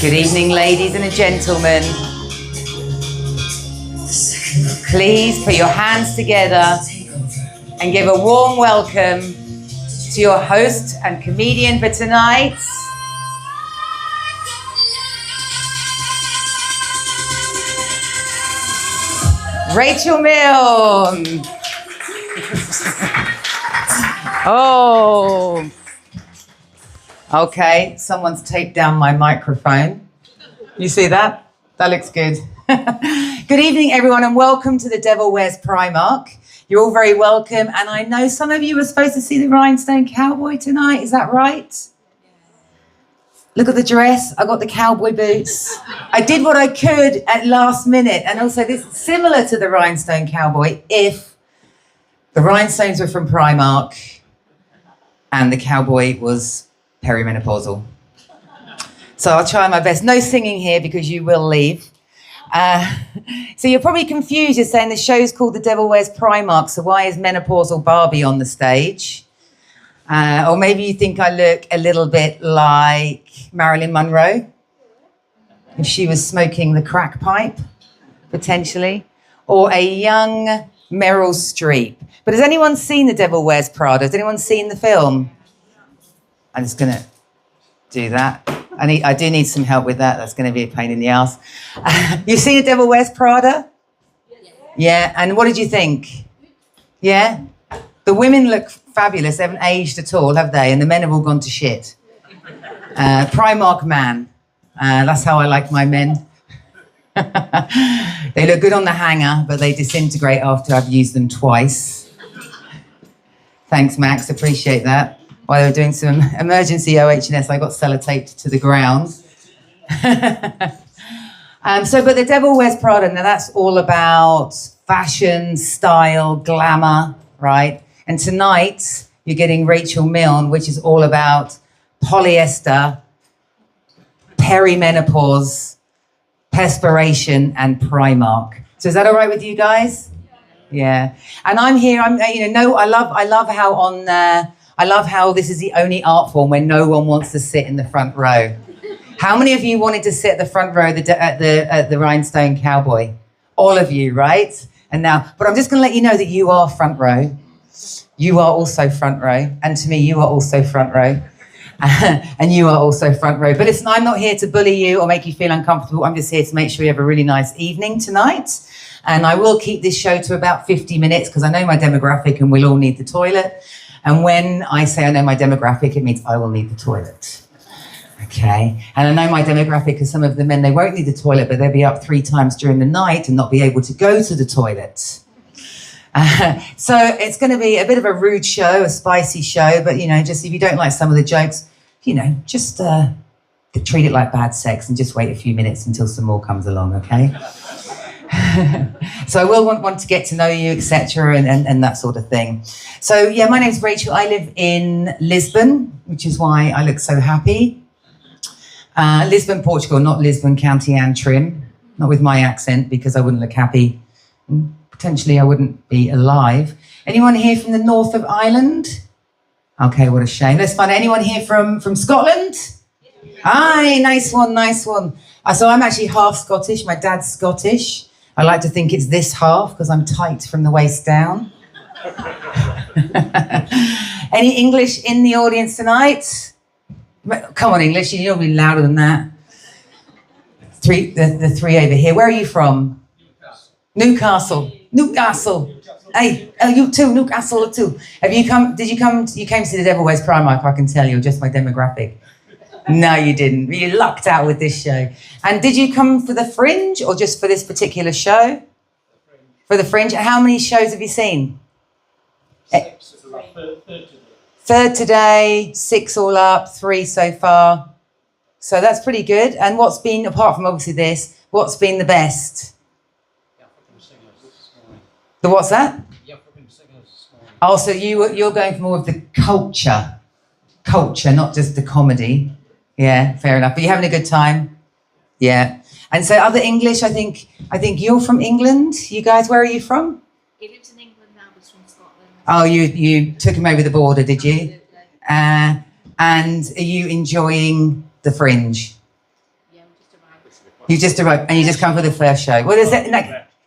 Good evening, ladies and gentlemen. Please put your hands together and give a warm welcome to your host and comedian for tonight, Rachel Milne. Oh. Okay, someone's taped down my microphone. You see that? That looks good. Good evening, everyone, and welcome to The Devil Wears Primark. You're all very welcome, and I know some of you were supposed to see the Rhinestone Cowboy tonight. Is that right? Look at the dress. I got the cowboy boots. I did what I could at last minute, and also this is similar to the Rhinestone Cowboy if the rhinestones were from Primark and the cowboy was perimenopausal. So I'll try my best. No singing here because you will leave. So you're probably confused. You're saying the show's called The Devil Wears Primark, so why is menopausal Barbie on the stage? Or maybe you think I look a little bit like Marilyn Monroe, if she was smoking the crack pipe, potentially. Or a young Meryl Streep. But has anyone seen The Devil Wears Prada? Has anyone seen the film? I'm just going to do that. I do need some help with that. That's going to be a pain in the ass. You've seen The Devil Wears Prada? Yeah. And what did you think? Yeah? The women look fabulous. They haven't aged at all, have they? And the men have all gone to shit. Primark man. That's how I like my men. They look good on the hanger, but they disintegrate after I've used them twice. Thanks, Max. Appreciate that. While they were doing some emergency OH&S, I got sellotaped to the ground. But The Devil Wears Prada, now that's all about fashion, style, glamour, right? And tonight, you're getting Rachel Milne, which is all about polyester, perimenopause, perspiration, and Primark. So is that all right with you guys? Yeah. And I'm here. I love how this is the only art form where no one wants to sit in the front row. How many of you wanted to sit at the front row at the Rhinestone Cowboy? All of you, right? But I'm just going to let you know that you are front row. You are also front row. And to me, you are also front row. And you are also front row. But listen, I'm not here to bully you or make you feel uncomfortable. I'm just here to make sure you have a really nice evening tonight. And I will keep this show to about 50 minutes because I know my demographic and we'll all need the toilet. And when I say I know my demographic, it means I will need the toilet. Okay? And I know my demographic because some of the men, they won't need the toilet, but they'll be up 3 times during the night and not be able to go to the toilet. So it's going to be a bit of a rude show, a spicy show, but, just if you don't like some of the jokes, just treat it like bad sex and just wait a few minutes until some more comes along, okay? So I will want to get to know you, etc., and that sort of thing. So, yeah, my name's Rachel. I live in Lisbon, which is why I look so happy. Lisbon, Portugal, not Lisbon, County Antrim. Not with my accent, because I wouldn't look happy. Potentially, I wouldn't be alive. Anyone here from the north of Ireland? Okay, what a shame. Let's find anyone here from Scotland? Aye, nice one, nice one. So I'm actually half Scottish. My dad's Scottish. I like to think it's this half because I'm tight from the waist down. Any English in the audience tonight? Come on, English. You'll be louder than that. The 3 over here. Where are you from? Newcastle. Newcastle. Hey, oh, you too, Newcastle too. You came to see The Devil Wears Primark, I can tell you, just my demographic. No, you didn't. You lucked out with this show. And did you come for the Fringe or just for this particular show? For the Fringe. How many shows have you seen? 6. Third today, 6 all up, 3 so far. So that's pretty good. And what's been, apart from obviously this, what's been the best? The what's that? Oh, so you're going for more of the culture, not just the comedy. Yeah, fair enough. But you're having a good time? Yeah. And so other English, I think you're from England. You guys, where are you from? He lives in England now, but he's from Scotland. Oh, you took him over the border, did you? And are you enjoying the Fringe? Yeah, we just arrived. You just arrived and you just come for the first show. Well,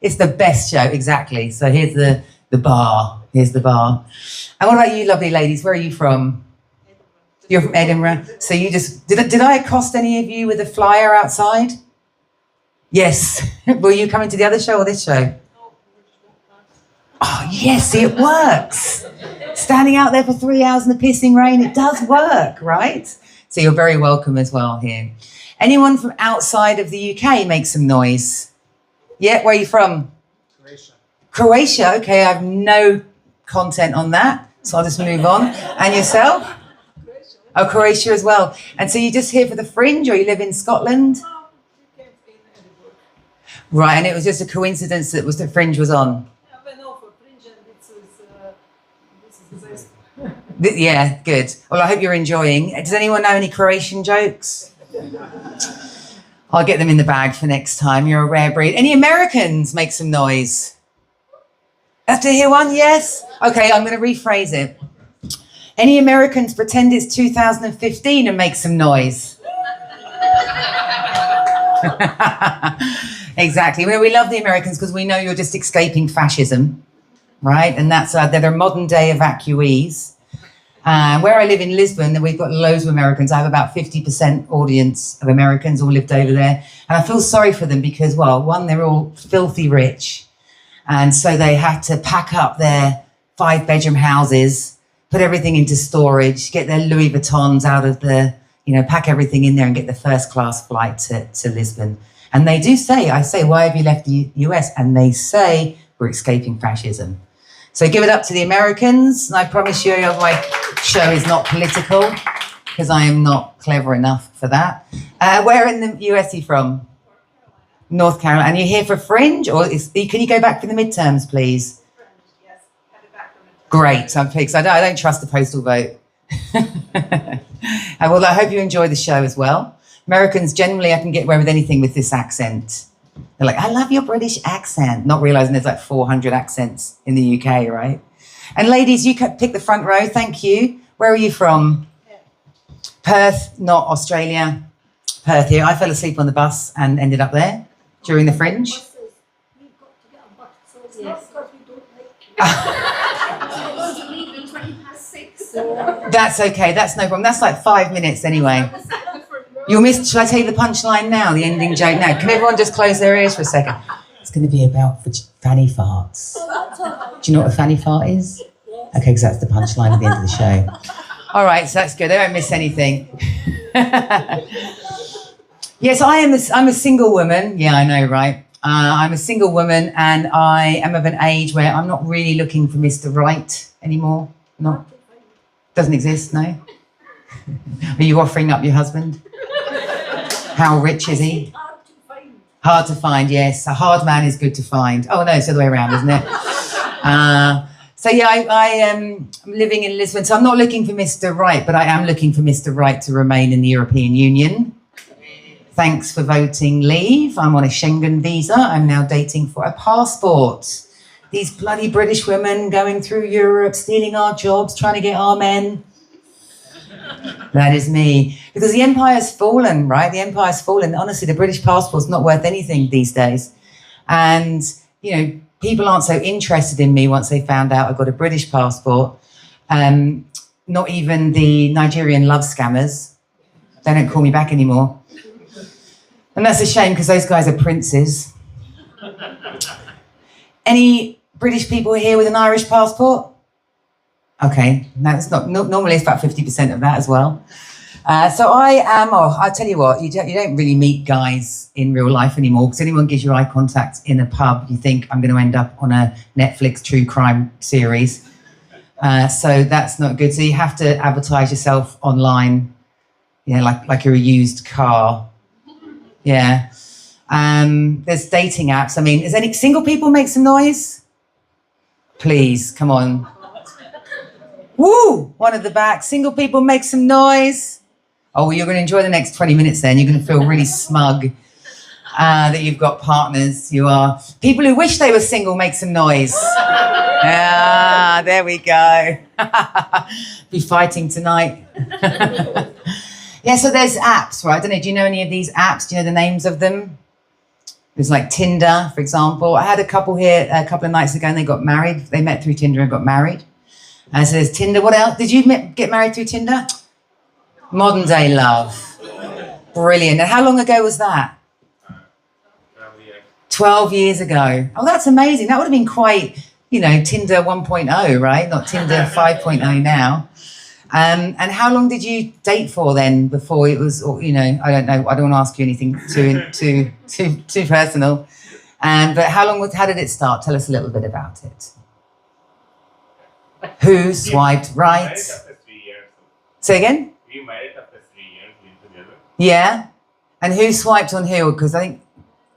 it's the best show, exactly. So here's the bar. Here's the bar. And what about you, lovely ladies? Where are you from? Edinburgh. You're from Edinburgh. So you just did I accost any of you with a flyer outside? Yes. Were you coming to the other show or this show? Oh yes, see, it works. Standing out there for 3 hours in the pissing rain, it does work, right? So you're very welcome as well here. Anyone from outside of the UK make some noise? Yeah, where are you from? Croatia. Croatia, okay, I have no content on that, so I'll just move on. And yourself? Oh, Croatia as well. And so you're just here for the Fringe, or you live in Scotland? Right, and it was just a coincidence that the Fringe was on? I went off for Fringe and this is this. Yeah, good. Well, I hope you're enjoying. Does anyone know any Croatian jokes? I'll get them in the bag for next time. You're a rare breed. Any Americans make some noise? Have to hear one? Yes? Okay, I'm going to rephrase it. Any Americans pretend it's 2015 and make some noise? Exactly. We love the Americans because we know you're just escaping fascism, right? And that's they're modern day evacuees. Where I live in Lisbon, we've got loads of Americans. I have about 50% audience of Americans all lived over there. And I feel sorry for them because, well, one, they're all filthy rich. And so they had to pack up their 5-bedroom houses, put everything into storage, get their Louis Vuittons out of pack everything in there and get the first class flight to Lisbon. And they do say, I say, why have you left the US? And they say, we're escaping fascism. So give it up to the Americans. And I promise you, my show is not political because I am not clever enough for that. Where in the US are you from? North Carolina. And you're here for Fringe? Or can you go back for the midterms, please? Fringe, yes. Headed back from it. Great. I'm pleased. I don't trust the postal vote. Well, I hope you enjoy the show as well. Americans, generally, I can get away with anything with this accent. They're like, I love your British accent. Not realising there's like 400 accents in the UK, right? And ladies, you can pick the front row. Thank you. Where are you from? Perth, not Australia. Perth here. I fell asleep on the bus and ended up there during the Fringe. We've got to get a bus, so it's Yes. not because we don't like you. I want to leave at 6:20. That's okay. That's no problem. That's like 5 minutes anyway. You'll miss. Shall I tell you the punchline now? The ending joke now. Can everyone just close their ears for a second? It's going to be about fanny farts. Do you know what a fanny fart is? Okay, because that's the punchline at the end of the show. All right, so that's good. They won't miss anything. Yes, I'm a single woman. Yeah, I know, right? I'm a single woman, and I am of an age where I'm not really looking for Mr. Right anymore. Not doesn't exist. No. Are you offering up your husband? How rich is he? Hard to find. Hard to find, yes. A hard man is good to find. Oh no, it's the other way around, isn't it? So yeah, I am living in Lisbon. So I'm not looking for Mr. Right, but I am looking for Mr. Right to remain in the European Union. Thanks for voting leave. I'm on a Schengen visa. I'm now dating for a passport. These bloody British women going through Europe, stealing our jobs, trying to get our men. That is me. Because the empire's fallen, right? The empire's fallen. Honestly, the British passport's not worth anything these days. And, people aren't so interested in me once they found out I got a British passport. Not even the Nigerian love scammers. They don't call me back anymore. And that's a shame because those guys are princes. Any British people here with an Irish passport? Okay, no, it's not. Normally it's about 50% of that as well. So I am, I'll tell you what, you don't really meet guys in real life anymore because anyone gives you eye contact in a pub, you think I'm going to end up on a Netflix true crime series. So that's not good. So you have to advertise yourself online, like you're a used car. Yeah. There's dating apps. I mean, is any single people make some noise? Please, come on. Woo! One at the back. Single people make some noise. Oh, well, you're going to enjoy the next 20 minutes then. You're going to feel really smug that you've got partners. You are. People who wish they were single make some noise. Ah, there we go. Be fighting tonight. Yeah, so there's apps, right? I don't know, do you know any of these apps? Do you know the names of them? There's like Tinder, for example. I had a couple here a couple of nights ago and they got married. They met through Tinder and got married. So there's Tinder. What else? Did you get married through Tinder? Modern day love. Brilliant. And how long ago was that? 12 years ago. Oh, that's amazing. That would have been quite, Tinder 1.0, right? Not Tinder 5.0 now. And how long did you date for then before it was, I don't know, I don't want to ask you anything too personal. But how did it start? Tell us a little bit about it. Who swiped right? After 3 years. Say again? We married after 3 years, we together. Yeah. And who swiped on who? Because I think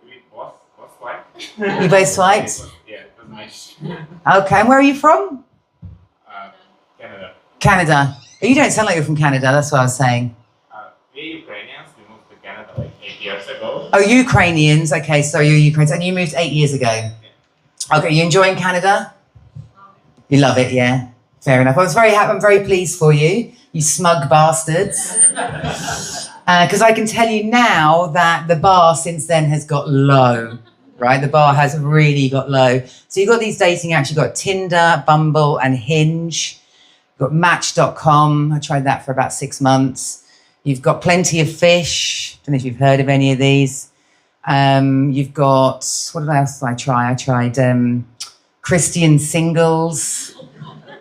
We both swiped. you both swiped. Yeah, it was nice. Okay. And where are you from? Canada. Canada. You don't sound like you're from Canada. That's what I was saying. We're Ukrainians. We moved to Canada like 8 years ago. Oh, Ukrainians. Okay, so you're Ukrainians. And you moved 8 years ago. Okay, you enjoying Canada? You love it, yeah. Fair enough. I was very happy. I'm very pleased for you, you smug bastards. Because I can tell you now that the bar since then has got low, right? The bar has really got low. So you've got these dating apps. You've got Tinder, Bumble, and Hinge. You've got Match.com. I tried that for about 6 months. You've got Plenty of Fish. Don't know if you've heard of any of these. You've got, what else did I try? I tried Christian Singles,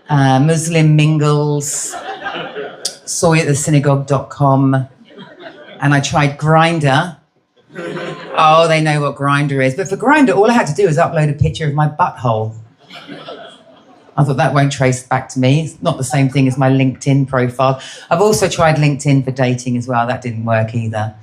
Muslim Mingles, soyatthesynagogue.com, and I tried Grindr. Oh, they know what Grindr is. But for Grindr, all I had to do was upload a picture of my butthole. I thought that won't trace back to me. It's not the same thing as my LinkedIn profile. I've also tried LinkedIn for dating as well. That didn't work either.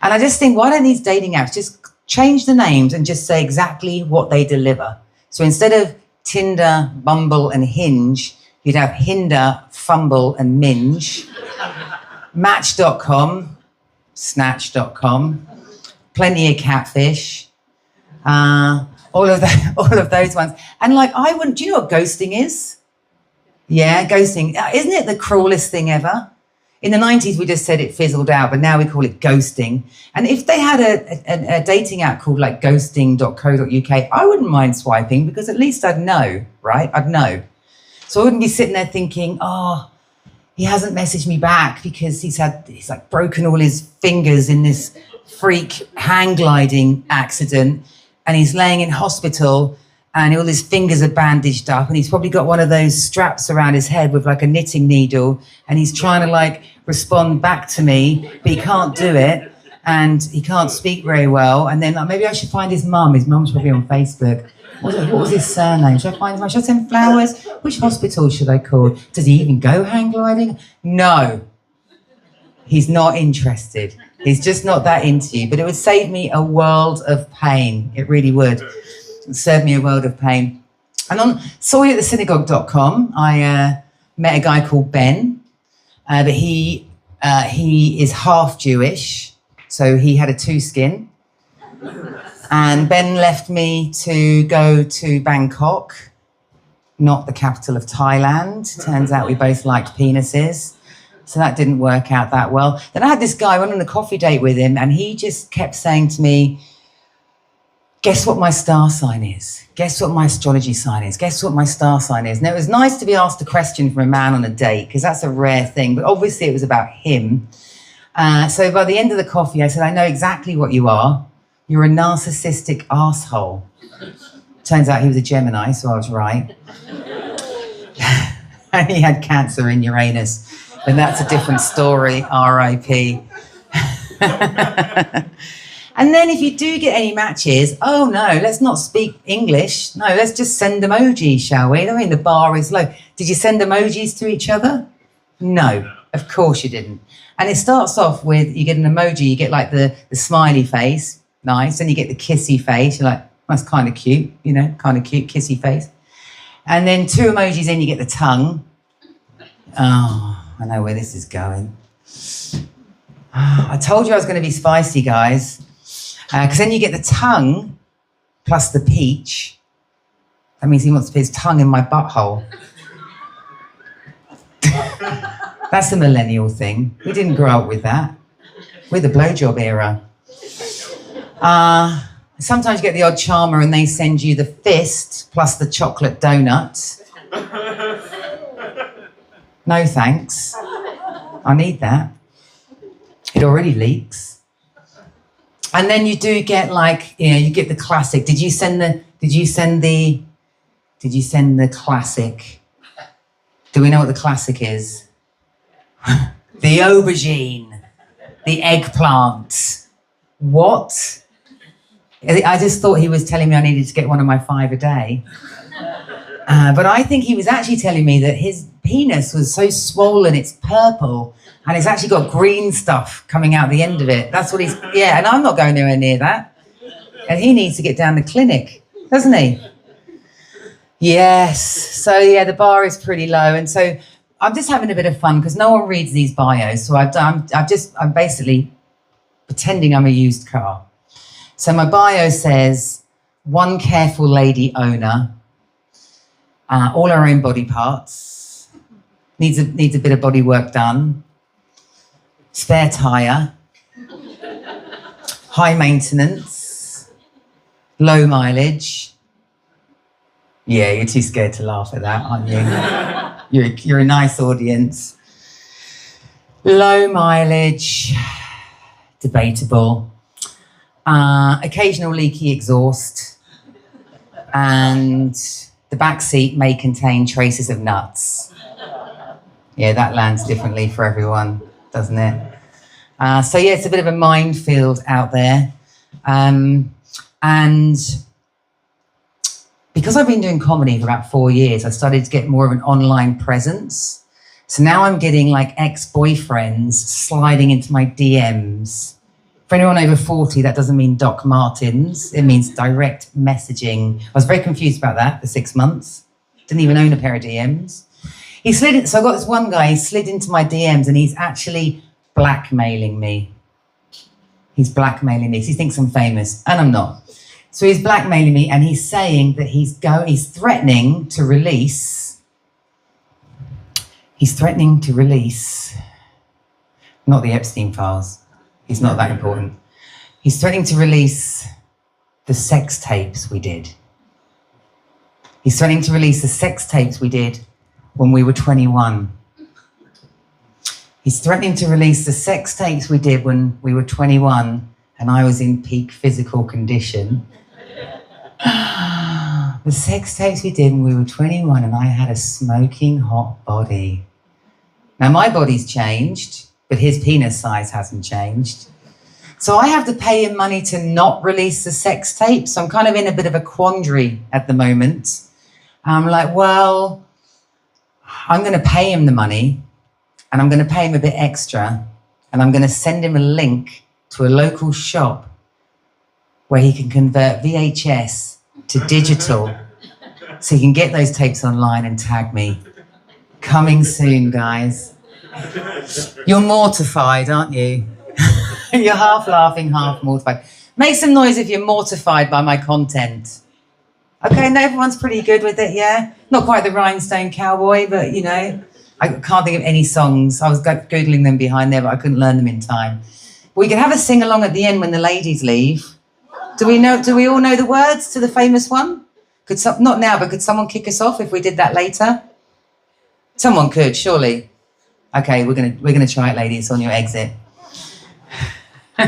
And I just think, why don't these dating apps just change the names and just say exactly what they deliver? So instead of Tinder, Bumble, and Hinge, you'd have Hinder, Fumble, and Minge. Match.com, Snatch.com, Plenty of Catfish, all of those ones. And do you know what ghosting is? Yeah, ghosting. Isn't it the cruelest thing ever? In the 90s, we just said it fizzled out, but now we call it ghosting. And if they had a dating app called like ghosting.co.uk, I wouldn't mind swiping because at least I'd know, right? I'd know. So I wouldn't be sitting there thinking, oh, he hasn't messaged me back because he's like broken all his fingers in this freak hang gliding accident and he's laying in hospital and all his fingers are bandaged up and he's probably got one of those straps around his head with like a knitting needle and he's trying to like respond back to me, but he can't do it and he can't speak very well. And then like, maybe I should find his mum. His mum's probably on Facebook. What was his surname? Should I find him? Should I send flowers? Which hospital should I call? Does he even go hang gliding? No. He's not interested. He's just not that into you. But it would save me a world of pain. It really would. It would save me a world of pain. And on soyatthesynagogue.com, I met a guy called Ben. But he is half Jewish. So he had a two-skin. And Ben left me to go to Bangkok, not the capital of Thailand. Turns out we both liked penises. So that didn't work out that well. Then I had this guy, I went on a coffee date with him, and he just kept saying to me, guess what my star sign is? Guess what my astrology sign is? Guess what my star sign is? Now, it was nice to be asked a question from a man on a date, because that's a rare thing, but obviously it was about him. So by the end of the coffee, I said, I know exactly what you are. You're a narcissistic asshole. Turns out he was a Gemini, so I was right. And he had cancer in Uranus. And that's a different story, R.I.P. And then if you do get any matches, oh no, let's not speak English. No, let's just send emojis, shall we? I mean, the bar is low. Did you send emojis to each other? No, of course you didn't. And it starts off with, you get an emoji, you get like the smiley face, nice, and you get the kissy face. You're like, that's kind of cute, kind of cute, kissy face. And then 2 emojis in, you get the tongue. Oh, I know where this is going. I told you I was going to be spicy, guys. Because then you get the tongue plus the peach. That means he wants to put his tongue in my butthole. That's the millennial thing. We didn't grow up with that. We're the blowjob era. Sometimes you get the odd charmer and they send you the fist plus the chocolate donut. No thanks. I need that. It already leaks. And then you do get you get the classic. Did you send the classic? Do we know what the classic is? The aubergine, the eggplant. What? I just thought he was telling me I needed to get one of my 5 a day. But I think he was actually telling me that his penis was so swollen, it's purple, and it's actually got green stuff coming out the end of it. That's what and I'm not going nowhere near that. And he needs to get down the clinic, doesn't he? Yes. So, the bar is pretty low. And so I'm just having a bit of fun because no one reads these bios. So I'm basically pretending I'm a used car. So my bio says, one careful lady owner, all her own body parts, needs a bit of body work done, spare tyre, high maintenance, low mileage. Yeah, you're too scared to laugh at that, aren't you? You're a nice audience. Low mileage, debatable. Occasional leaky exhaust, and the back seat may contain traces of nuts. Yeah, that lands differently for everyone, doesn't it? It's a bit of a minefield out there. And because I've been doing comedy for about 4 years, I started to get more of an online presence. So now I'm getting ex-boyfriends sliding into my DMs. For anyone over 40, that doesn't mean Doc Martens. It means direct messaging. I was very confused about that for 6 months. Didn't even own a pair of DMs. So I got this one guy, he slid into my DMs and he's actually blackmailing me. He's blackmailing me. He thinks I'm famous, and I'm not. So he's blackmailing me and he's saying that he's threatening to release. He's threatening to release, not the Epstein files. He's not that important. He's threatening to release the sex tapes we did. He's threatening to release the sex tapes we did when we were 21. He's threatening to release the sex tapes we did when we were 21 and I was in peak physical condition. The sex tapes we did when we were 21 and I had a smoking hot body. Now my body's changed, but his penis size hasn't changed. So I have to pay him money to not release the sex tape. So I'm kind of in a bit of a quandary at the moment. I'm like, well, I'm going to pay him the money and I'm going to pay him a bit extra and I'm going to send him a link to a local shop where he can convert VHS to digital so he can get those tapes online and tag me. Coming soon, guys. You're mortified, aren't you? You're half laughing, half mortified. Make some noise if you're mortified by my content. Okay, no, everyone's pretty good with it, yeah? Not quite the Rhinestone Cowboy, but, I can't think of any songs. I was Googling them behind there, but I couldn't learn them in time. We can have a sing-along at the end when the ladies leave. Do we all know the words to the famous one? Not now, but could someone kick us off if we did that later? Someone could, surely. Okay, we're gonna try it, ladies, on your exit. So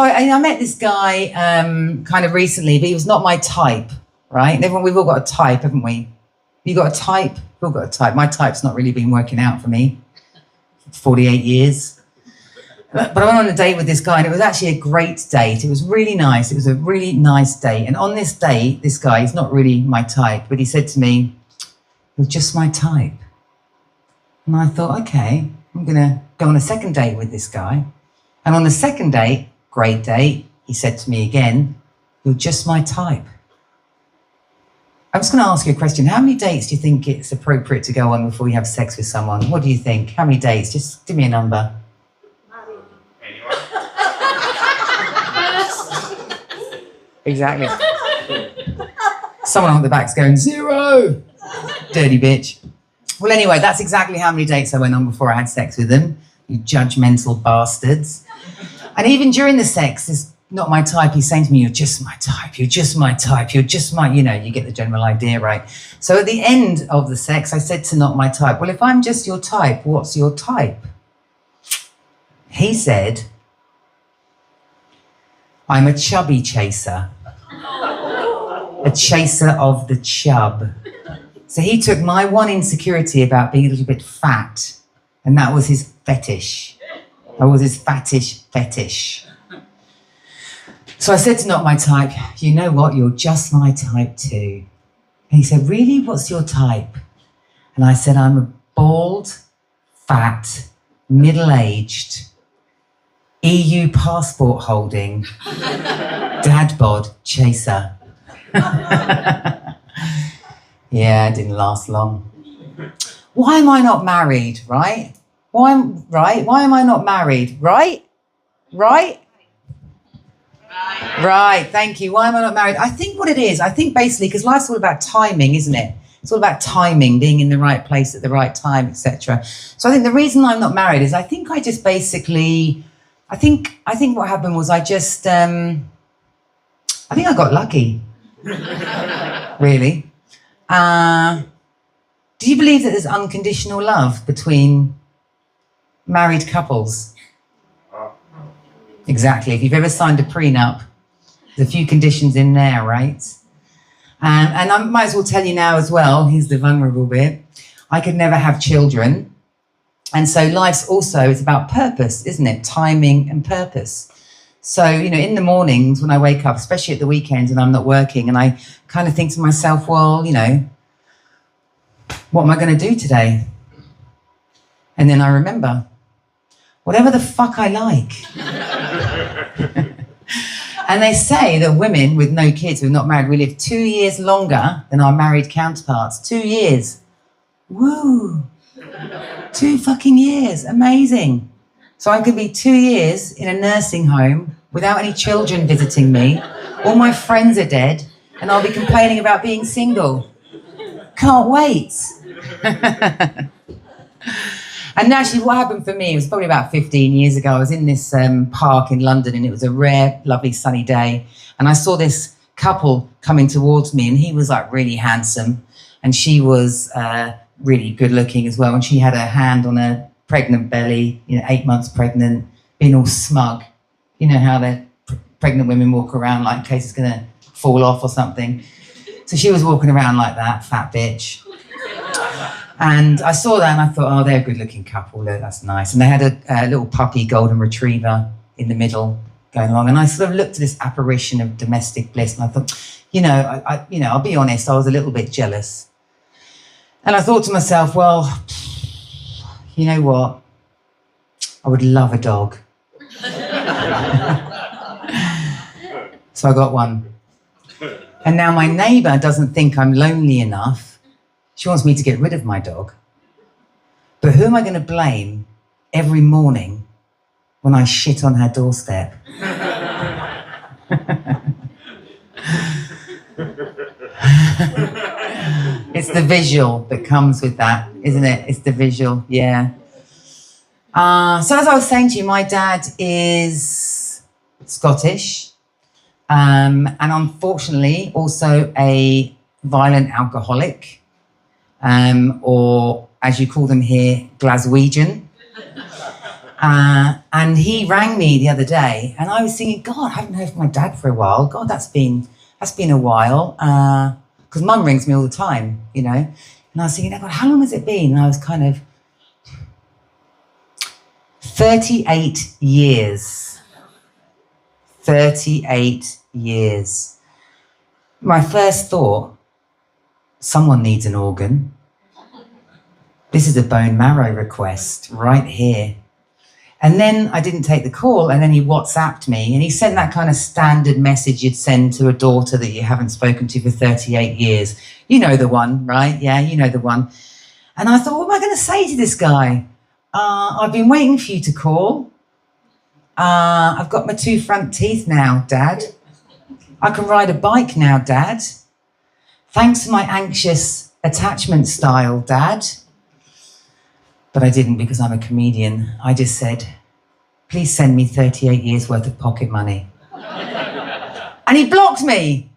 I met this guy kind of recently, but he was not my type, right? And everyone, we've all got a type, haven't we? You got a type? We've all got a type. My type's not really been working out for me. 48 years. But I went on a date with this guy, and it was actually a great date. It was really nice. It was a really nice date. And on this date, this guy, he's not really my type, but he said to me, "You're just my type." And I thought, okay, I'm going to go on a second date with this guy. And on the second date, great date, he said to me again, "You're just my type." I'm just going to ask you a question. How many dates do you think it's appropriate to go on before you have sex with someone? What do you think? How many dates? Just give me a number. Anyone? Exactly. Someone on the back's going, 0. Dirty bitch. Well, anyway, that's exactly how many dates I went on before I had sex with them. You judgmental bastards. And even during the sex, it's not my type. He's saying to me, you're just my type. You're just my type. You're just my, you know, you get the general idea, right? So at the end of the sex, I said to not my type, well, if I'm just your type, what's your type? He said, I'm a chubby chaser. A chaser of the chub. So he took my one insecurity about being a little bit fat, and that was his fetish. That was his fattish fetish. So I said to not my type, you know what, you're just my type too. And he said, really, what's your type? And I said, I'm a bald, fat, middle-aged, EU passport holding, dad bod chaser. Yeah, it didn't last long. Why am I not married, right? Why am I not married, right? Right, thank you. Why am I not married? I think what it is, basically, because life's all about timing, isn't it? It's all about timing, being in the right place at the right time, etc. So I think the reason I'm not married is I think what happened was I think I got lucky. Really. Do you believe that there's unconditional love between married couples? Exactly. If you've ever signed a prenup, there's a few conditions in there, right? And I might as well tell you now as well, here's the vulnerable bit. I could never have children. And so life's also, it's about purpose, isn't it? Timing and purpose. So, you know, in the mornings when I wake up, especially at the weekends and I'm not working, and I kind of think to myself, well, you know, what am I going to do today? And then I remember, whatever the fuck I like. And they say that women with no kids who are not married, we live 2 years longer than our married counterparts. 2 years. Woo. 2 fucking years. Amazing. So I could be 2 years in a nursing home without any children visiting me. All my friends are dead, and I'll be complaining about being single. Can't wait. And actually what happened for me, it was probably about 15 years ago. I was in this park in London, and it was a rare, lovely sunny day. And I saw this couple coming towards me, and he was like really handsome, and she was really good looking as well. And she had her hand on her pregnant belly, you know, 8 months pregnant, being all smug. You know how the pregnant women walk around like in case it's going to fall off or something. So she was walking around like that, fat bitch. And I saw that and I thought, oh, they're a good looking couple, that's nice. And they had a little puppy golden retriever in the middle going along. And I sort of looked at this apparition of domestic bliss, and I thought, you know, I'll be honest, I was a little bit jealous. And I thought to myself, well, you know what? I would love a dog. So I got one. And now my neighbour doesn't think I'm lonely enough. She wants me to get rid of my dog. But who am I going to blame every morning when I shit on her doorstep? It's the visual that comes with that, isn't it? It's the visual, yeah. So as I was saying to you, my dad is Scottish, and unfortunately also a violent alcoholic, or as you call them here, Glaswegian. And he rang me the other day, and I was thinking, God, I haven't heard from my dad for a while. God, that's been a while. Because Mum rings me all the time, you know. And I was thinking, God, how long has it been? And I was kind of 38 years. 38 years. My first thought, someone needs an organ. This is a bone marrow request right here. And then I didn't take the call, and then he WhatsApped me, and he sent that kind of standard message you'd send to a daughter that you haven't spoken to for 38 years. You know the one, right? Yeah, you know the one. And I thought, what am I going to say to this guy? I've been waiting for you to call. I've got my 2 front teeth now, Dad. I can ride a bike now, Dad. Thanks for my anxious attachment style, Dad. But I didn't because I'm a comedian. I just said, please send me 38 years worth of pocket money. And he blocked me.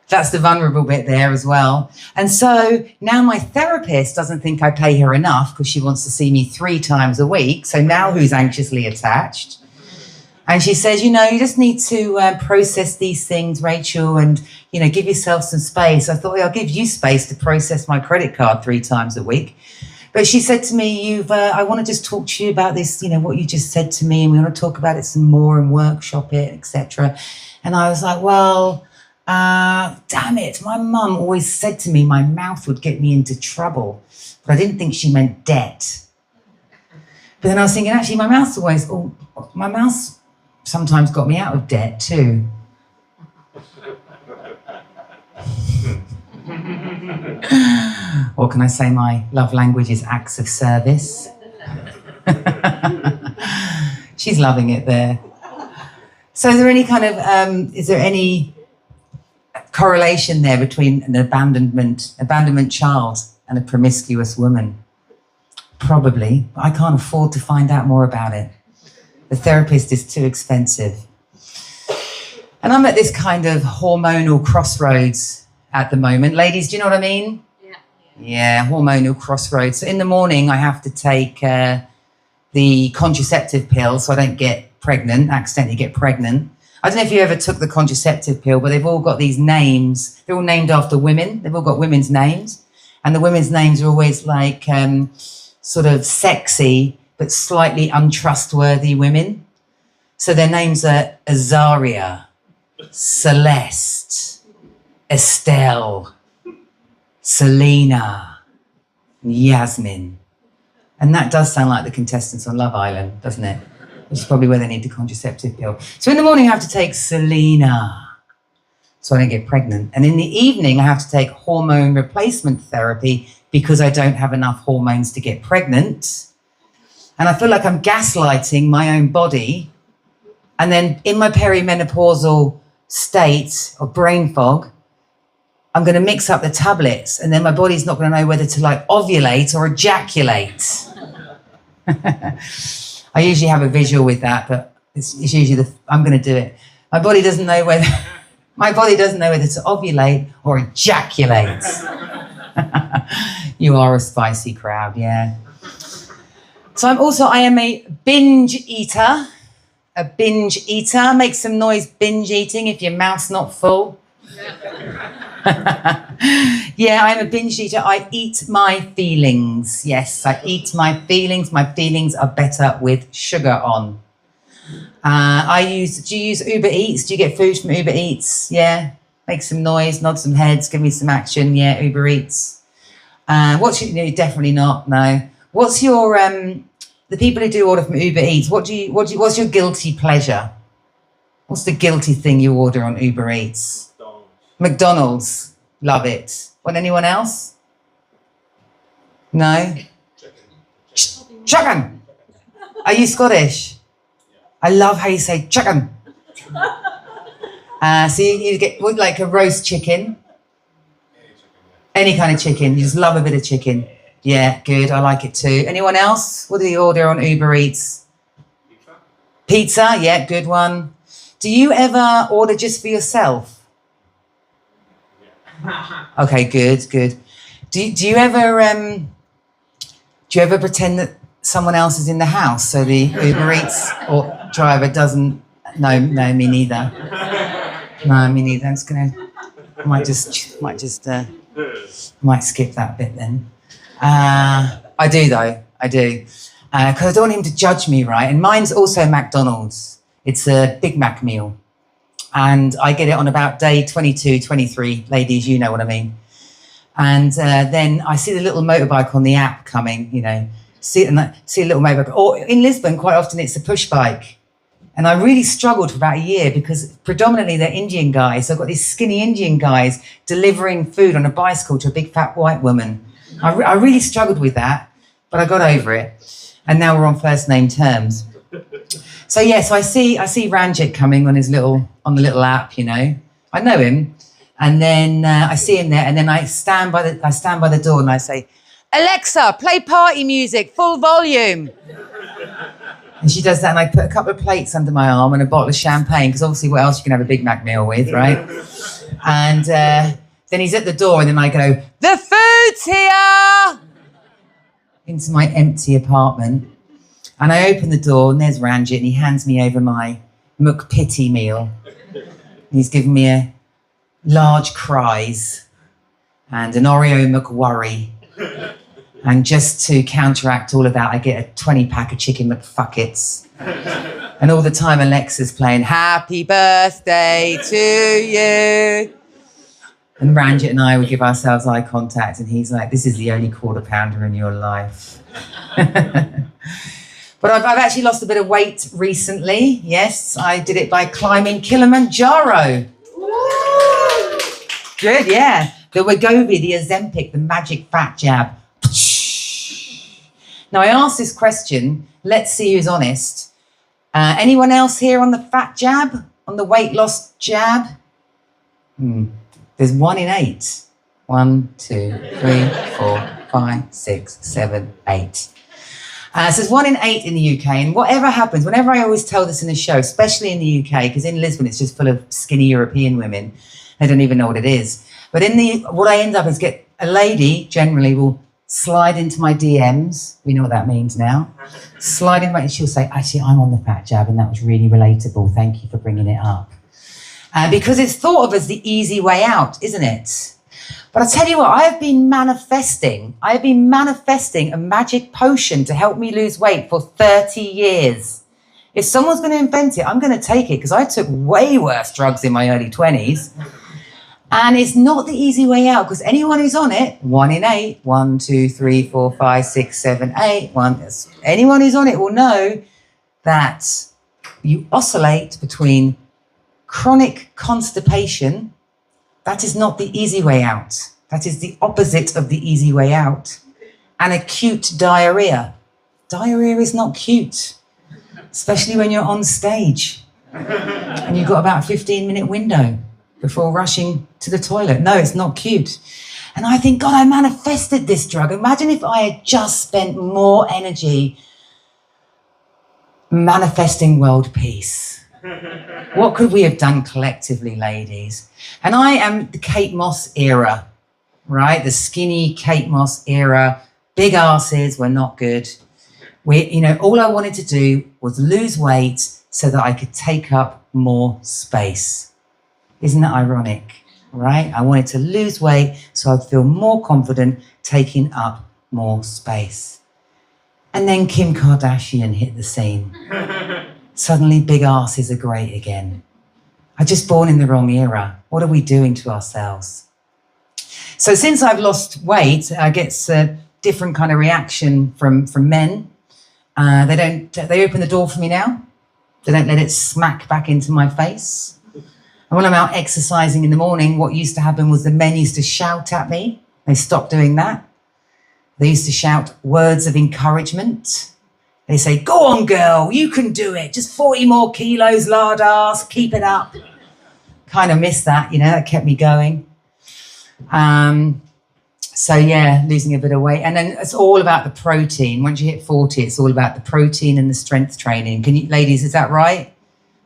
That's the vulnerable bit there as well. And so now my therapist doesn't think I pay her enough because she wants to see me 3 times a week. So now who's anxiously attached? And she says, you just need to process these things, Rachel, and, give yourself some space. I thought, I'll give you space to process my credit card 3 times a week. But she said to me, I want to just talk to you about this, what you just said to me, and we want to talk about it some more and workshop it, etc. And I was like, well, damn it. My mum always said to me my mouth would get me into trouble, but I didn't think she meant debt. But then I was thinking, actually, my mouth sometimes got me out of debt too. What can I say? My love language is acts of service. She's loving it there. So is there any correlation there between an abandonment child and a promiscuous woman? Probably, but I can't afford to find out more about it. The therapist is too expensive. And I'm at this kind of hormonal crossroads at the moment. Ladies, do you know what I mean? Yeah, hormonal crossroads. So in the morning, I have to take the contraceptive pill so I don't accidentally get pregnant. I don't know if you ever took the contraceptive pill, but they've all got these names. They're all named after women. They've all got women's names. And the women's names are always like sort of sexy, but slightly untrustworthy women. So their names are Azaria, Celeste, Estelle, Selena, Yasmin. And that does sound like the contestants on Love Island, doesn't it? Which is probably where they need the contraceptive pill. So in the morning, I have to take Selena so I don't get pregnant. And in the evening, I have to take hormone replacement therapy because I don't have enough hormones to get pregnant. And I feel like I'm gaslighting my own body. And then in my perimenopausal state of brain fog, I'm going to mix up the tablets, and then my body's not going to know whether to ovulate or ejaculate. I usually have a visual with that, but it's usually I'm going to do it. My body doesn't know whether to ovulate or ejaculate. You are a spicy crowd, yeah. So I am a binge eater. A binge eater. Make some noise, binge eating, if your mouth's not full. Yeah, I'm a binge eater. I eat my feelings. Yes, I eat my feelings. My feelings are better with sugar on. Do you use Uber Eats? Do you get food from Uber Eats? Yeah. Make some noise, nod some heads, give me some action. Yeah, Uber Eats. Definitely not. No. What's your the people who do order from Uber Eats? What's your guilty pleasure? What's the guilty thing you order on Uber Eats? McDonald's. Love it. Want anyone else? No? Chicken. Are you Scottish? I love how you say chicken. So you get like a roast chicken. Any kind of chicken. You just love a bit of chicken. Yeah, good. I like it too. Anyone else? What do you order on Uber Eats? Pizza. Yeah, good one. Do you ever order just for yourself? Okay, good. Do you ever pretend that someone else is in the house so the Uber Eats or driver doesn't? No, me neither. No, me neither. I might skip that bit then. I do though. I do because I don't want him to judge me, right? And mine's also McDonald's. It's a Big Mac meal. And I get it on about day 22, 23. Ladies, you know what I mean. And then I see the little motorbike on the app coming, see a little motorbike. Or in Lisbon, quite often it's a push bike. And I really struggled for about a year because predominantly they're Indian guys. So I've got these skinny Indian guys delivering food on a bicycle to a big fat white woman. I really struggled with that, but I got over it. And now we're on first name terms. So I see Ranjit coming on the little app, I know him, and then I see him there, and then I stand by the door and I say, Alexa, play party music, full volume. And she does that, and I put a couple of plates under my arm and a bottle of champagne, because obviously what else you can have a Big Mac meal with, right? And then he's at the door, and then I go, the food's here! Into my empty apartment. And I open the door, and there's Ranjit, and he hands me over my McPitty meal. And he's given me a large Cries and an Oreo McWorry. And just to counteract all of that, I get a 20-pack of chicken McFuckets. And all the time Alexa's playing Happy Birthday to you. And Ranjit and I would give ourselves eye contact, and he's like, this is the only quarter pounder in your life. But I've actually lost a bit of weight recently. Yes, I did it by climbing Kilimanjaro. Good, yeah. The Wegovy, the Ozempic, the magic fat jab. Now, I asked this question. Let's see who's honest. Anyone else here on the fat jab? On the weight loss jab? There's 1 in 8. 1, 2, 3, 4, 5, 6, 7, 8. So there's 1 in 8 in the UK. And whatever happens, whenever I always tell this in a show, especially in the UK, because in Lisbon it's just full of skinny European women. They don't even know what it is. But what I end up is get a lady generally will slide into my DMs. We know what that means now. Slide in, and she'll say, actually, I'm on the fat jab, and that was really relatable. Thank you for bringing it up. Because it's thought of as the easy way out, isn't it? But I tell you what, I have been manifesting a magic potion to help me lose weight for 30 years. If someone's going to invent it, I'm going to take it, because I took way worse drugs in my early 20s. And it's not the easy way out, because anyone who's on it, 1 in 8, 1, 2, 3, 4, 5, 6, 7, 8, anyone who's on it will know that you oscillate between chronic constipation. That is not the easy way out. That is the opposite of the easy way out. And acute diarrhea. Diarrhea is not cute, especially when you're on stage and you've got about a 15-minute window before rushing to the toilet. No, it's not cute. And I think, God, I manifested this drug. Imagine if I had just spent more energy manifesting world peace. What could we have done collectively, ladies? And I am the Kate Moss era, right? The skinny Kate Moss era. Big asses were not good. All I wanted to do was lose weight so that I could take up more space. Isn't that ironic, right? I wanted to lose weight so I'd feel more confident taking up more space. And then Kim Kardashian hit the scene. Suddenly big asses are great again. I'm just born in the wrong era. What are we doing to ourselves? So since I've lost weight, I get a different kind of reaction from men. They open the door for me now. They don't let it smack back into my face. And when I'm out exercising in the morning, what used to happen was the men used to shout at me. They stopped doing that. They used to shout words of encouragement. They say, go on, girl, you can do it. Just 40 more kilos, lard ass, keep it up. Kind of missed that, that kept me going. So yeah, losing a bit of weight. And then it's all about the protein. Once you hit 40, it's all about the protein and the strength training. Ladies, is that right?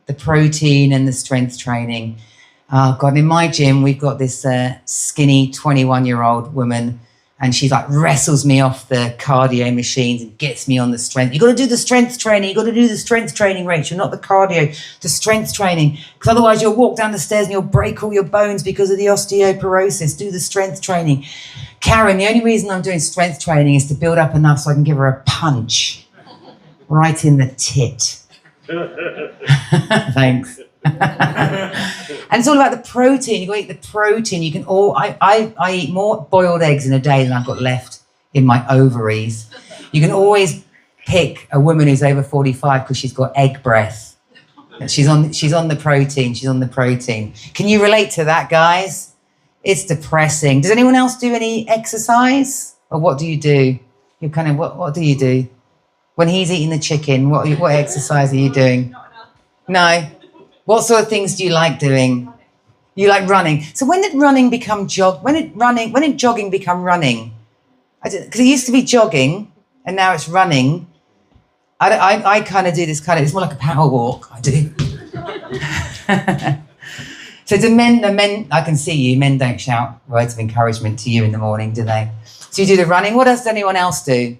The protein and the strength training. Oh God, in my gym, we've got this skinny 21-year-old woman, and she wrestles me off the cardio machines and gets me on the strength. You got to do the strength training. You got to do the strength training, Rachel, not the cardio, the strength training. Because otherwise you'll walk down the stairs and you'll break all your bones because of the osteoporosis. Do the strength training. Karen, the only reason I'm doing strength training is to build up enough so I can give her a punch right in the tit. Thanks. And it's all about the protein. You got to eat the protein. You can I eat more boiled eggs in a day than I've got left in my ovaries. You can always pick a woman who's over 45 because she's got egg breath. She's on the protein. She's on the protein. Can you relate to that, guys? It's depressing. Does anyone else do any exercise? Or what do you do? You kind of what do you do? When he's eating the chicken, what exercise are you doing? No. What sort of things do you like doing? You like running. So when did running become jogging become running? Because it used to be jogging and now it's running. I kind of do this it's more like a power walk. I do. So do men, I can see you, men don't shout words of encouragement to you in the morning, do they? So you do the running. What else does anyone else do?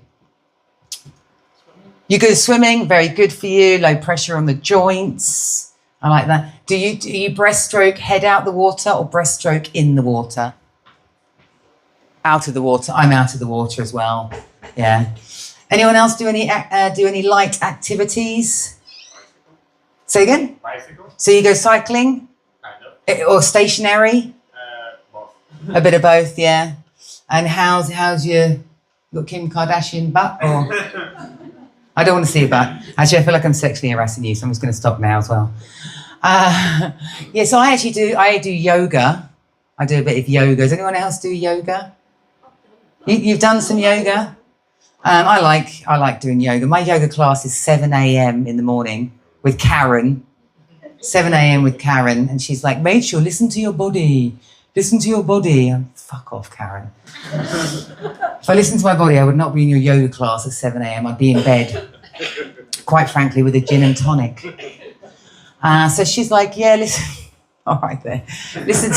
You go swimming, very good for you, low pressure on the joints. I like that. Do you breaststroke head out the water or breaststroke in the water? Out of the water. I'm out of the water as well. Yeah. Anyone else do any light activities? Say again? Bicycle? So you go cycling? Kind of. Or stationary? Both. A bit of both, yeah. And how's you got Kim Kardashian butt? Or I don't want to see a butt. Actually, I feel like I'm sexually harassing you, so I'm just going to stop now as well. Yeah, so I do yoga. I do a bit of yoga. Does anyone else do yoga? You've done some yoga? I like doing yoga. My yoga class is 7 a.m. in the morning with Karen. 7 a.m. with Karen, and she's like, Rachel, listen to your body. Listen to your body. Fuck off, Karen. If I listened to my body, I would not be in your yoga class at 7 a.m. I'd be in bed, quite frankly, with a gin and tonic. So she's like, yeah, listen. All right there. Listen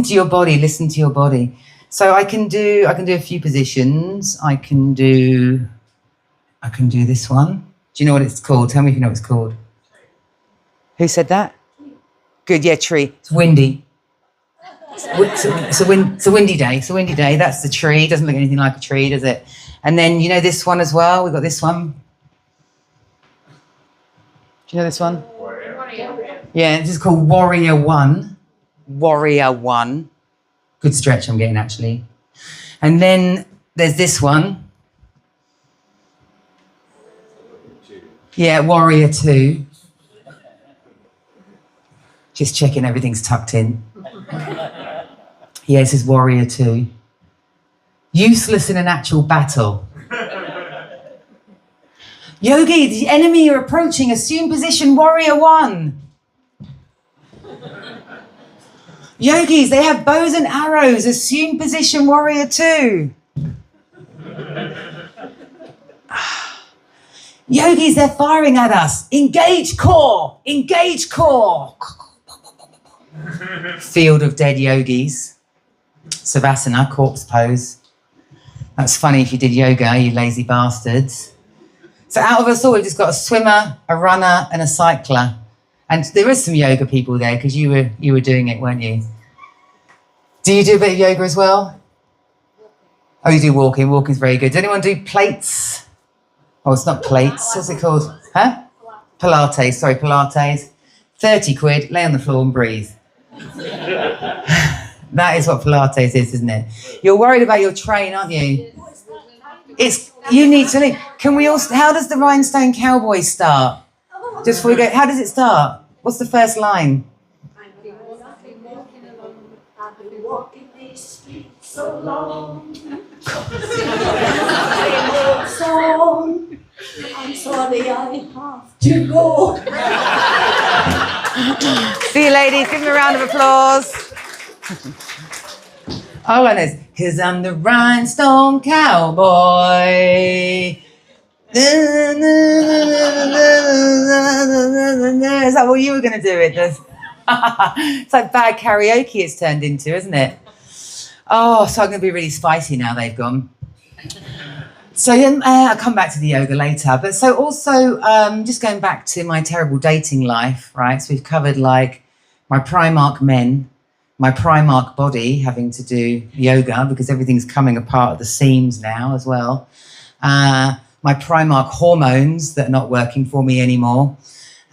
to your body. Listen to your body. So I can do a few positions. I can do this one. Do you know what it's called? Tell me if you know what it's called. Who said that? Good, yeah, tree. It's windy. It's a windy day. It's a windy day. That's the tree. It doesn't look anything like a tree, does it? And then you know this one as well. We've got this one. Do you know this one? Warrior. Yeah, this is called Warrior One. Warrior One. Good stretch I'm getting, actually. And then there's this one. Yeah, Warrior Two. Just checking everything's tucked in. Yeah, this is Warrior Two. Useless in an actual battle. Yogi, the enemy you're approaching, assume position Warrior One. Yogis, they have bows and arrows, assume position Warrior Two. Yogis, they're firing at us. Engage core, engage core. Field of dead yogis. Savasana, corpse pose. That's funny if you did yoga, you lazy bastards. So out of us all, we've just got a swimmer, a runner, and a cycler. And there is some yoga people there because you were doing it, weren't you? Do you do a bit of yoga as well? Oh, you do walking. Walking's very good. Does anyone do plates? Oh, it's not plates. What's it called? Huh? Pilates. Sorry, Pilates. 30 quid, lay on the floor and breathe. That is what Pilates is, isn't it? You're worried about your train, aren't you? You need to leave. Can we all, how does the Rhinestone Cowboy start? Just before we go, how does it start? What's the first line? I've been walking these streets so long. Song. I'm sorry, I have to go. See you, ladies. Give them a round of applause. Oh, and it's because I'm the Rhinestone Cowboy. Is that what you were going to do it? It's like bad karaoke it's turned into, isn't it? Oh, so I'm going to be really spicy now they've gone. So I'll come back to the yoga later. But so also just going back to my terrible dating life, right? So we've covered like my Primark men, my Primark body having to do yoga because everything's coming apart at the seams now as well. My Primark hormones that are not working for me anymore.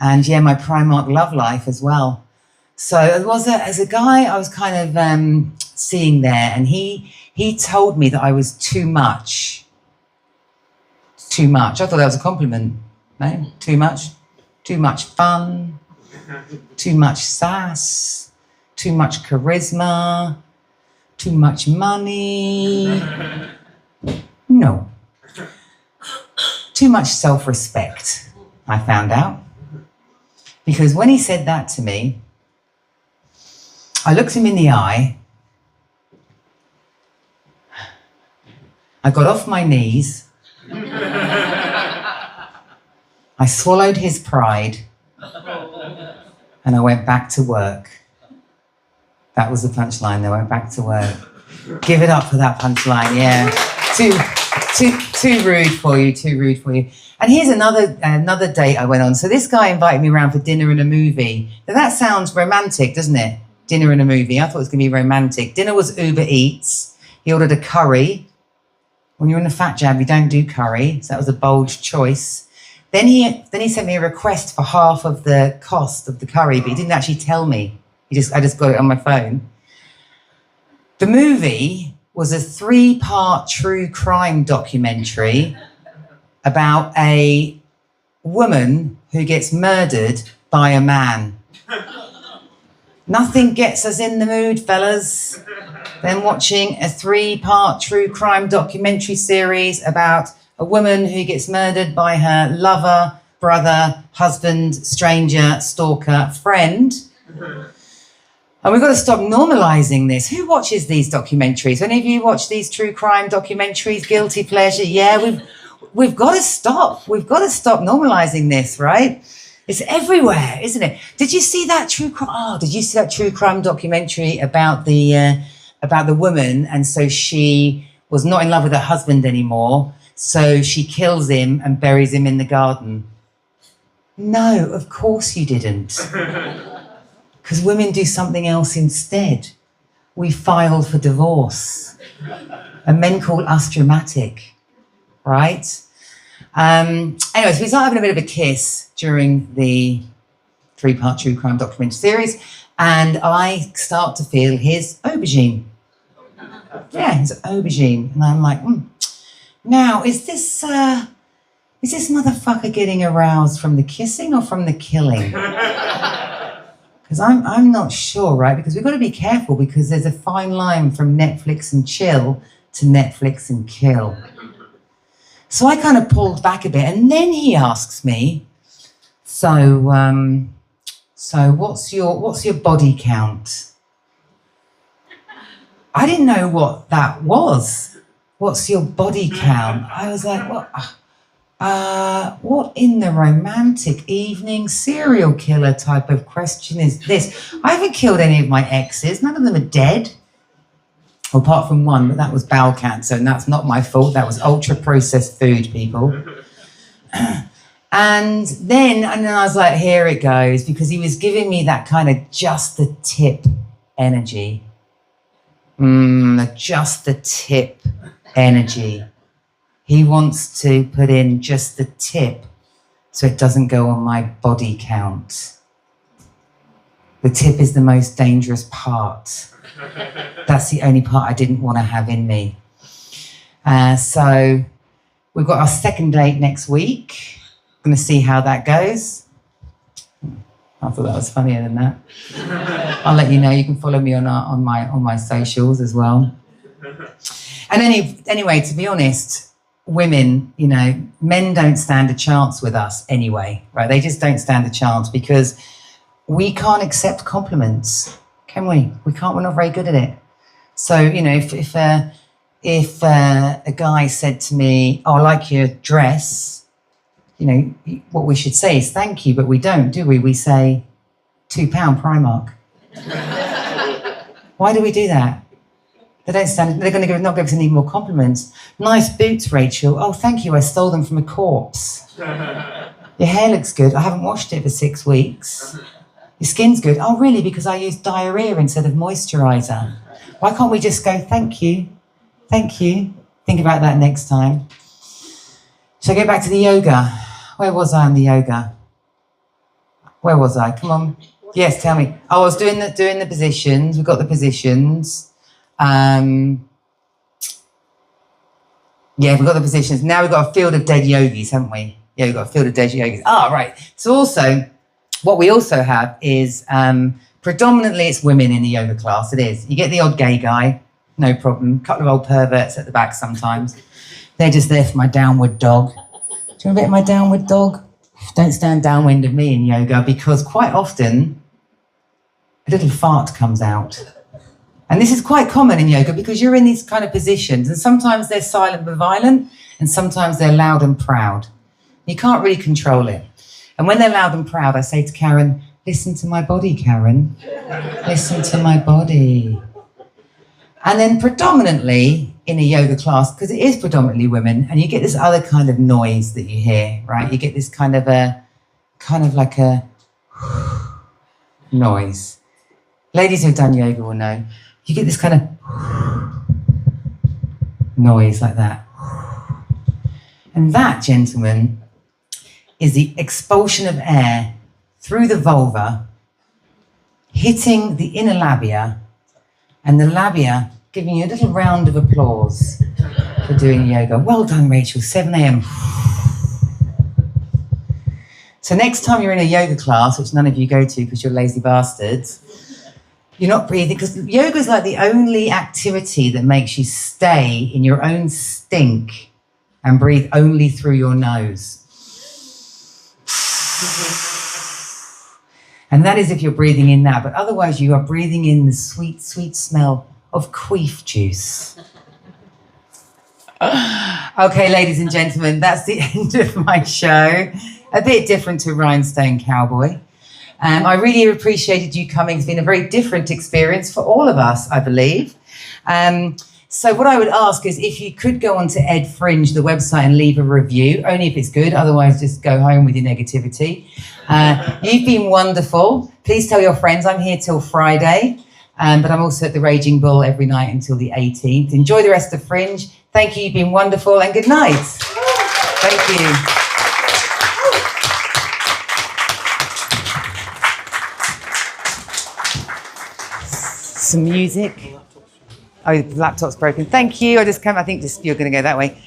And yeah, my Primark love life as well. So as a guy I was kind of seeing there, and he told me that I was too much. Too much. I thought that was a compliment. No? Too much? Too much fun. Too much sass. Too much charisma. Too much money. No. Too much self-respect, I found out. Because when he said that to me, I looked him in the eye I got off my knees. I swallowed his pride. And I went back to work. That was the punchline. I went back to work. Give it up for that punchline, yeah. Too rude for you, too rude for you. And here's another date I went on. So this guy invited me around for dinner and a movie. Now that sounds romantic, doesn't it? Dinner and a movie. I thought it was going to be romantic. Dinner was Uber Eats. He ordered a curry. When you're in a fat jab, you don't do curry. So that was a bold choice. Then he sent me a request for half of the cost of the curry, but he didn't actually tell me. I just got it on my phone. The movie was a 3-part true crime documentary about a woman who gets murdered by a man. Nothing gets us in the mood, fellas, than watching a 3-part true crime documentary series about a woman who gets murdered by her lover, brother, husband, stranger, stalker, friend. And we've got to stop normalising this. Who watches these documentaries? Any of you watch these true crime documentaries? Guilty pleasure? Yeah, we've got to stop. We've got to stop normalising this, right? It's everywhere, isn't it? Did you see that true crime documentary about the woman? And so she was not in love with her husband anymore. So she kills him and buries him in the garden. No, of course you didn't. Because women do something else instead. We filed for divorce. And men call us dramatic, right? Anyway, so we start having a bit of a kiss during the 3-part true crime documentary series, and I start to feel his aubergine. Yeah, his aubergine. And I'm like, Now, is this motherfucker getting aroused from the kissing or from the killing? Because I'm not sure, right? Because we've got to be careful, because there's a fine line from Netflix and chill to Netflix and kill. So I kind of pulled back a bit, and then he asks me, so what's your body count? I didn't know what that was. What's your body count? I was like, what in the romantic evening serial killer type of question is this? I haven't killed any of my exes. None of them are dead. Well, apart from one, but that was bowel cancer, and that's not my fault. That was ultra-processed food, people. And then I was like, here it goes, because he was giving me that kind of just the tip energy. Just the tip energy. He wants to put in just the tip so it doesn't go on my body count. The tip is the most dangerous part. That's the only part I didn't want to have in me. So we've got our second date next week. I'm going to see how that goes. I thought that was funnier than that. I'll let you know. You can follow me on my socials as well. And anyway, to be honest, women, men don't stand a chance with us anyway, right? They just don't stand a chance because we can't accept compliments, can we? We can't. We're not very good at it. So, if a guy said to me, "Oh, I like your dress," what we should say is "Thank you," but we don't, do we? We say £2 Primark. Why do we do that? They don't stand. They're going to not give us any more compliments. Nice boots, Rachel. Oh, thank you. I stole them from a corpse. Your hair looks good. I haven't washed it for 6 weeks. Your skin's good. Oh, really? Because I used diarrhea instead of moisturiser. Why can't we just go, thank you? Thank you. Think about that next time. Shall I go back to the yoga? Where was I on the yoga? Where was I? Come on. Yes, tell me. Oh, I was doing the positions. We've got the positions. We've got the positions. Now we've got a field of dead yogis, haven't we? Yeah, we've got a field of dead yogis. Ah, right. So also, what we also have is predominantly it's women in the yoga class. It is. You get the odd gay guy, no problem. A couple of old perverts at the back sometimes. They're just there for my downward dog. Do you want a bit of my downward dog? Don't stand downwind of me in yoga, because quite often a little fart comes out. And this is quite common in yoga because you're in these kind of positions, and sometimes they're silent but violent, and sometimes they're loud and proud. You can't really control it. And when they're loud and proud, I say to Karen, listen to my body, Karen. Listen to my body. And then predominantly in a yoga class, because it is predominantly women, and you get this other kind of noise that you hear, right? You get this kind of like a noise. Ladies who've done yoga will know. You get this kind of noise like that. And that, gentlemen, is the expulsion of air through the vulva, hitting the inner labia, and the labia giving you a little round of applause for doing yoga. Well done, Rachel, 7 a.m. So next time you're in a yoga class, which none of you go to because you're lazy bastards, you're not breathing, because yoga is like the only activity that makes you stay in your own stink and breathe only through your nose. And that is if you're breathing in that, but otherwise you are breathing in the sweet, sweet smell of queef juice. Okay, ladies and gentlemen, that's the end of my show. A bit different to Rhinestone Cowboy. I really appreciated you coming. It's been a very different experience for all of us, I believe. So what I would ask is if you could go on to Ed Fringe, the website, and leave a review, only if it's good, otherwise just go home with your negativity. You've been wonderful. Please tell your friends I'm here till Friday, but I'm also at the Raging Bull every night until the 18th. Enjoy the rest of Fringe. Thank you, you've been wonderful, and good night. Thank you. Some music. Oh, the laptop's broken. Thank you. I think you're going to go that way.